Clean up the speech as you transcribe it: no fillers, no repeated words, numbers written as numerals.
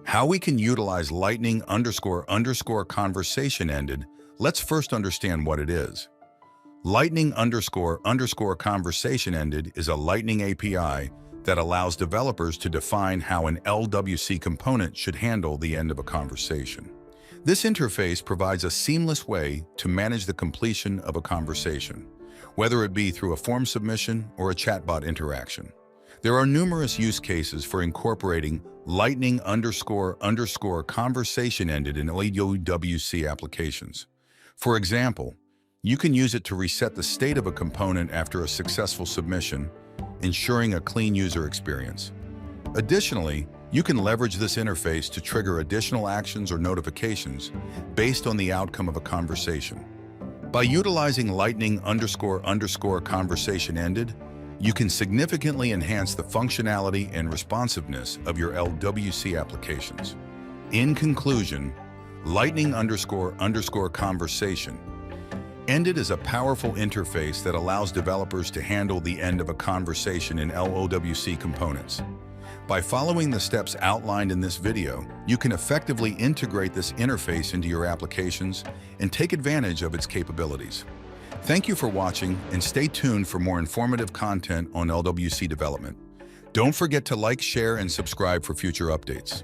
How we can utilize lightning underscore conversation ended, let's first understand what it is. Lightning underscore conversation ended is a Lightning API that allows developers to define how an LWC component should handle the end of a conversation. This interface provides a seamless way to manage the completion of a conversation, whether it be through a form submission or a chatbot interaction. There are numerous use cases for incorporating Lightning underscore conversation ended in LWC applications. For example, you can use it to reset the state of a component after a successful submission, ensuring a clean user experience. Additionally, you can leverage this interface to trigger additional actions or notifications based on the outcome of a conversation. By utilizing Lightning underscore conversation ended, you can significantly enhance the functionality and responsiveness of your LWC applications. In conclusion, Lightning underscore conversation ended is a powerful interface that allows developers to handle the end of a conversation in LOWC components. By following the steps outlined in this video, you can effectively integrate this interface into your applications and take advantage of its capabilities. Thank you for watching, and stay tuned for more informative content on LWC development. Don't forget to like, share, and subscribe for future updates.